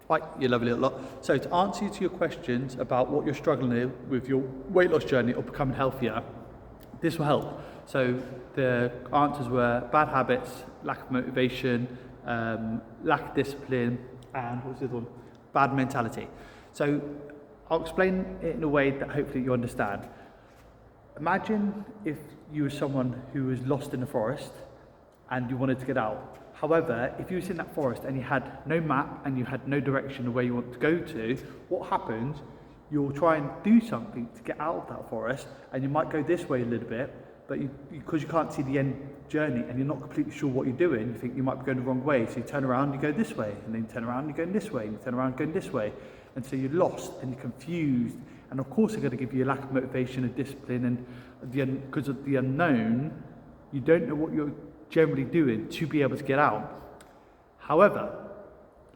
Right, you lovely little lot. So to answer to your questions about what you're struggling with your weight loss journey or becoming healthier, this will help. So the answers were bad habits, lack of motivation, lack of discipline, and what was the other one? Bad mentality. So I'll explain it in a way that hopefully you understand. Imagine if you were someone who was lost in the forest and you wanted to get out. However, if you was in that forest and you had no map and you had no direction of where you want to go to, what happens? You'll try and do something to get out of that forest, and you might go this way a little bit, but because you can't see the end journey and you're not completely sure what you're doing, you think you might be going the wrong way. So you turn around, you go this way, and then you turn around, you're going this way, and you turn around, going this way. And so you're lost and you're confused. And of course, they're going to give you a lack of motivation and discipline, and because of the unknown, you don't know what you're generally doing to be able to get out. However,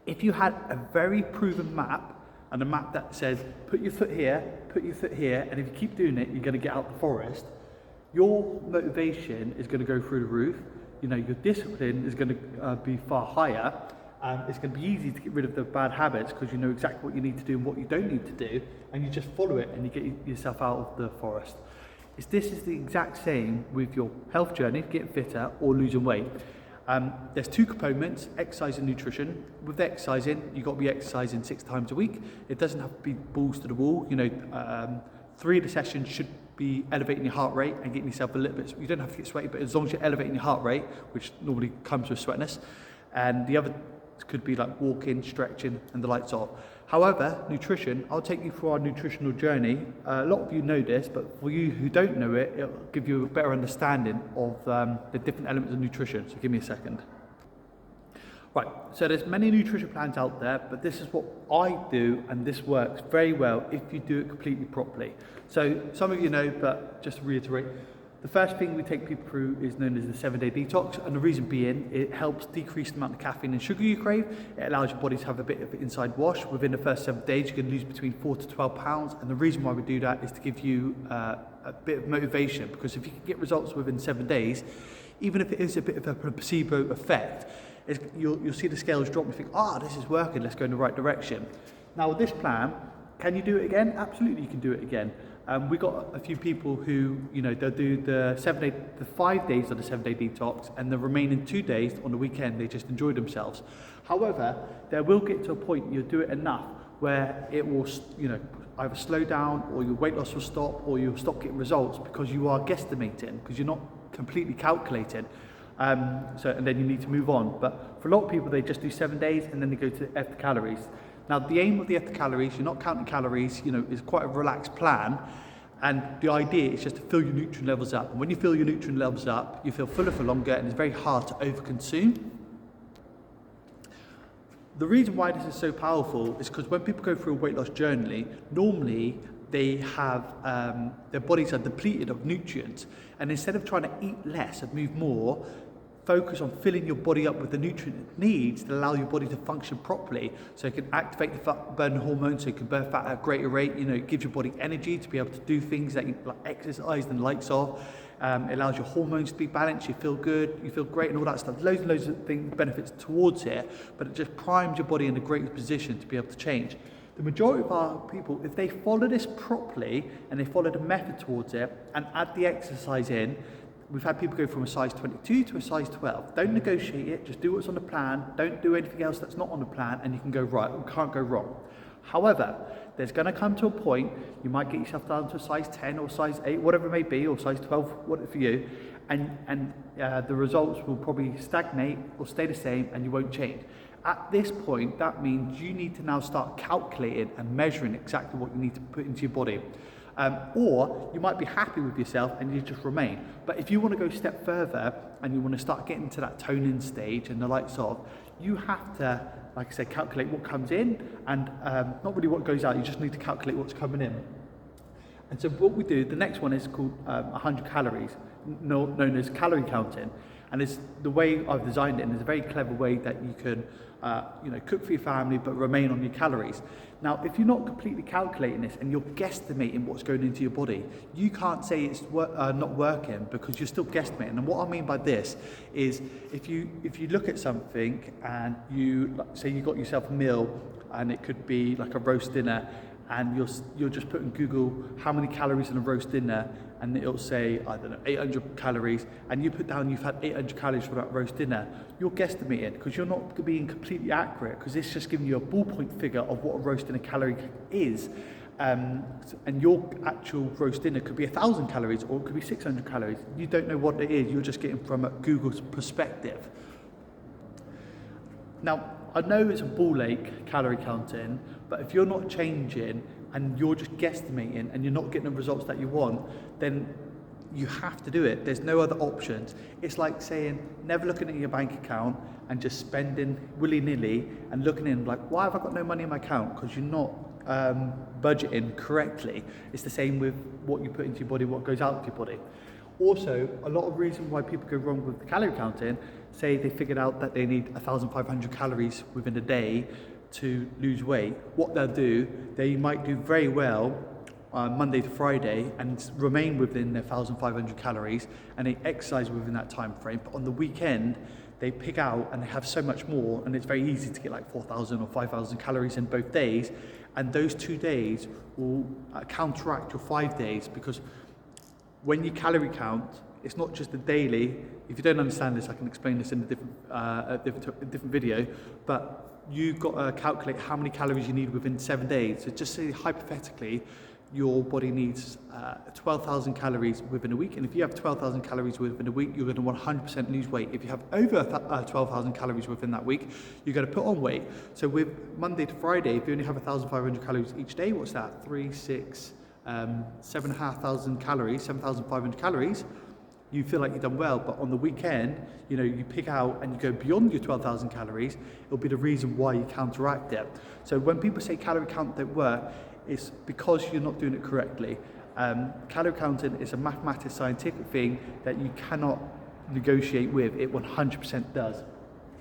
if you had a very proven map, and a map that says, put your foot here, and if you keep doing it, you're going to get out the forest, your motivation is going to go through the roof. You know, your discipline is going to be far higher. It's going to be easy to get rid of the bad habits because you know exactly what you need to do and what you don't need to do, and you just follow it and you get yourself out of the forest. This is the exact same with your health journey, getting fitter or losing weight. There's two components, exercise and nutrition. With the exercising, you've got to be exercising 6 times a week. It doesn't have to be balls to the wall. You know, 3 of the sessions should be elevating your heart rate and getting yourself a little bit, you don't have to get sweaty, but as long as you're elevating your heart rate, which normally comes with sweatness, and the other could be like walking, stretching, and the lights off. However, nutrition, I'll take you through our nutritional journey. A lot of you know this, but for you who don't know it, it'll give you a better understanding of the different elements of nutrition. So give me a second. Right, so there's many nutrition plans out there, but this is what I do, and this works very well if you do it completely properly. So some of you know, but just to reiterate, the first thing we take people through is known as the 7-day detox, and the reason being, it helps decrease the amount of caffeine and sugar you crave. It allows your body to have a bit of an inside wash. Within the first 7 days, you can lose between 4 to 12 pounds, and the reason why we do that is to give you a bit of motivation, because if you can get results within 7 days, even if it is a bit of a placebo effect, you'll see the scales drop and you think, this is working, let's go in the right direction. Now with this plan, can you do it again? Absolutely, you can do it again. We got a few people who, you know, they'll do the 5 days of the 7-day detox, and the remaining 2 days on the weekend, they just enjoy themselves. However, there will get to a point you'll do it enough where it will, you know, either slow down, or your weight loss will stop, or you'll stop getting results because you are guesstimating, because you're not completely calculating. And then you need to move on. But for a lot of people, they just do 7 days and then they go to F the calories. Now, the aim of the F the calories, you're not counting calories, you know, is quite a relaxed plan. And the idea is just to fill your nutrient levels up. And when you fill your nutrient levels up, you feel fuller for longer, and it's very hard to overconsume. The reason why this is so powerful is because when people go through a weight loss journey, normally they have, their bodies are depleted of nutrients. And instead of trying to eat less and move more, focus on filling your body up with the nutrient it needs to allow your body to function properly, so it can activate the fat burning hormones, so it can burn fat at a greater rate. You know, it gives your body energy to be able to do things that you, like exercise and lights off. It allows your hormones to be balanced, you feel good, you feel great, and all that stuff. Loads and loads of things, benefits towards it, but it just primes your body in a great position to be able to change. The majority of our people, if they follow this properly and they follow the method towards it and add the exercise in, we've had people go from a size 22 to a size 12. Don't negotiate it, just do what's on the plan. Don't do anything else that's not on the plan, and you can go right, or can't go wrong. However, there's going to come to a point, you might get yourself down to a size 10 or size 8, whatever it may be, or size 12, whatever for you, and the results will probably stagnate or stay the same, and you won't change. At this point, that means you need to now start calculating and measuring exactly what you need to put into your body. Or you might be happy with yourself and you just remain. But if you want to go a step further and you want to start getting to that toning stage and the lights off, you have to, like I said, calculate what comes in and not really what goes out. You just need to calculate what's coming in. And so what we do, the next one is called 100 calories, known as calorie counting. And it's the way I've designed it, and it's a very clever way that you can cook for your family but remain on your calories. Now, if you're not completely calculating this and you're guesstimating what's going into your body, you can't say it's not working, because you're still guesstimating. And what I mean by this is if you look at something and you say you got yourself a meal and it could be like a roast dinner, and you'll just put in Google how many calories in a roast dinner, and it'll say, I don't know, 800 calories, and you put down you've had 800 calories for that roast dinner. You're guesstimating, because you're not being completely accurate, because it's just giving you a ballpoint figure of what a roast dinner calorie is. And your actual roast dinner could be 1,000 calories, or it could be 600 calories. You don't know what it is, you're just getting from a Google's perspective. Now, I know it's a ball ache, calorie counting, but if you're not changing and you're just guesstimating and you're not getting the results that you want, then you have to do it. There's no other options. It's like saying, never looking at your bank account and just spending willy-nilly and looking in like, why have I got no money in my account? Because you're not budgeting correctly. It's the same with what you put into your body, what goes out of your body. Also, a lot of reasons why people go wrong with the calorie counting, say they figured out that they need 1,500 calories within a day to lose weight. What they'll do, they might do very well Monday to Friday and remain within their 1,500 calories, and they exercise within that time frame. But on the weekend, they pick out and they have so much more, and it's very easy to get like 4,000 or 5,000 calories in both days. And those 2 days will counteract your 5 days, because when you calorie count, it's not just the daily. If you don't understand this, I can explain this in a different video, but you've got to calculate how many calories you need within 7 days. So just say hypothetically, your body needs 12,000 calories within a week, and if you have 12,000 calories within a week, you're going to 100% lose weight. If you have over 12,000 calories within that week, you're going to put on weight. So with Monday to Friday, if you only have 1,500 calories each day, what's that? 3, 6, 7,500 calories, 7,500 calories. You feel like you've done well, but on the weekend, you pick out and you go beyond your 12,000 calories, it'll be the reason why you counteract it. So when people say calorie count don't work, it's because you're not doing it correctly. Calorie counting is a mathematical, scientific thing that you cannot negotiate with. It 100% does.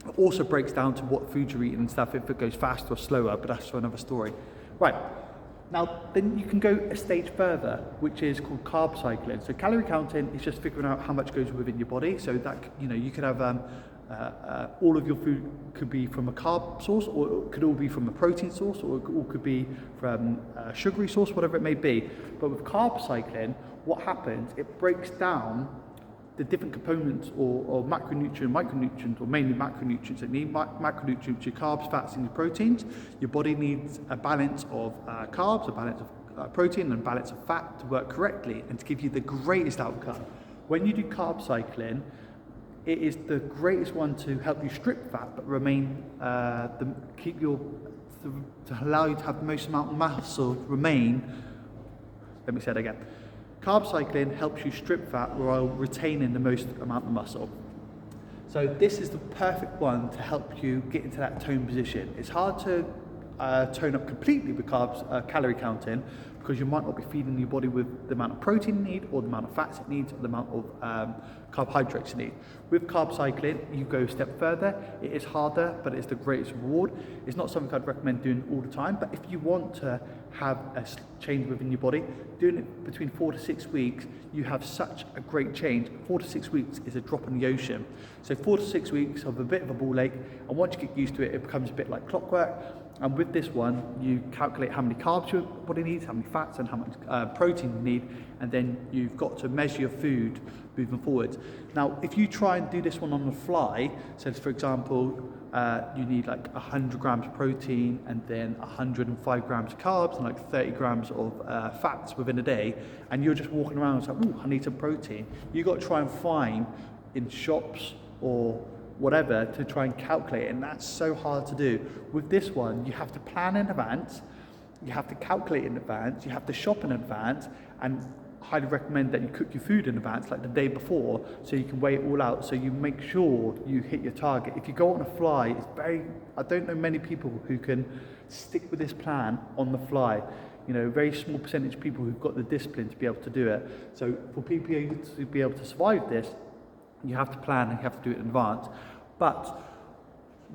It also breaks down to what food you're eating and stuff, if it goes faster or slower, but that's for another story. Right. Now, then you can go a stage further, which is called carb cycling. So calorie counting is just figuring out how much goes within your body. So that, you could have all of your food could be from a carb source, or it could all be from a protein source, or it all could be from a sugary source, whatever it may be. But with carb cycling, what happens, it breaks down the different components or macronutrient, micronutrients, or mainly macronutrients that need macronutrients, your carbs, fats, and your proteins. Your body needs a balance of carbs, a balance of protein, and a balance of fat to work correctly and to give you the greatest outcome. When you do carb cycling, it is the greatest one to help you strip fat, but remain, to allow you to have the most amount of muscle remain. Let me say it again. Carb cycling helps you strip fat while retaining the most amount of muscle. So this is the perfect one to help you get into that tone position. It's hard to tone up completely with calorie counting, because you might not be feeding your body with the amount of protein you need, or the amount of fats it needs, or the amount of carbohydrates you need. With carb cycling, you go a step further. It is harder, but it's the greatest reward. It's not something I'd recommend doing all the time, but if you want to have a change within your body, doing it between 4 to 6 weeks, you have such a great change. 4 to 6 weeks is a drop in the ocean. So 4 to 6 weeks of a bit of a ball ache, and once you get used to it, it becomes a bit like clockwork. And with this one, you calculate how many carbs your body needs, how many fats, and how much protein you need, and then you've got to measure your food moving forward. Now, if you try and do this one on the fly, so for example, you need like 100 grams of protein, and then 105 grams of carbs, and like 30 grams of fats within a day, and you're just walking around and it's like, ooh, I need some protein. You've got to try and find in shops or whatever to try and calculate it, and that's so hard to do. With this one, you have to plan in advance, you have to calculate in advance, you have to shop in advance, and highly recommend that you cook your food in advance, like the day before, so you can weigh it all out, so you make sure you hit your target. If you go on a fly, I don't know many people who can stick with this plan on the fly. Very small percentage of people who've got the discipline to be able to do it. So for people to be able to survive this, you have to plan and you have to do it in advance. But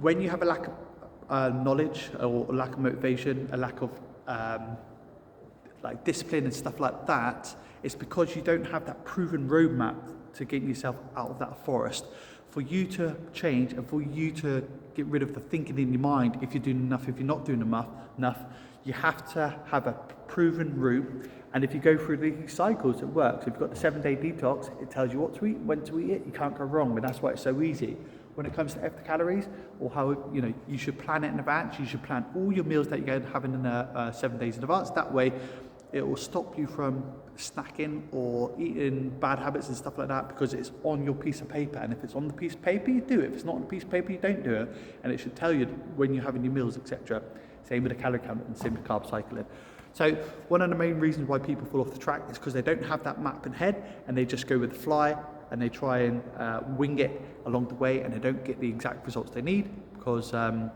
when you have a lack of knowledge, or a lack of motivation, a lack of like discipline and stuff like that, it's because you don't have that proven roadmap to get yourself out of that forest. For you to change and for you to get rid of the thinking in your mind if you're doing enough, if you're not doing enough. You have to have a proven route, and if you go through these cycles, it works. If you've got the 7-day detox, it tells you what to eat, when to eat it. You can't go wrong, and that's why it's so easy. When it comes to extra calories, or how you should plan it in advance, you should plan all your meals that you're going to have in 7 days in advance. That way, it will stop you from snacking or eating bad habits and stuff like that, because it's on your piece of paper. And if it's on the piece of paper, you do it. If it's not on the piece of paper, you don't do it. And it should tell you when you're having your meals, etc. Same with the calorie count and same with carb cycling. So one of the main reasons why people fall off the track is because they don't have that map in head, and they just go with the fly, and they try and wing it along the way, and they don't get the exact results they need because they're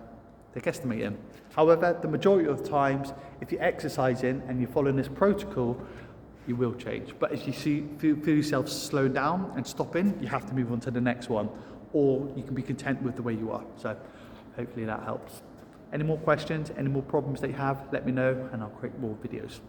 guesstimating. However, the majority of the times, if you're exercising and you're following this protocol, you will change. But if you feel yourself slowing down and stopping, you have to move on to the next one, or you can be content with the way you are. So hopefully that helps. Any more questions, any more problems that you have, let me know and I'll create more videos.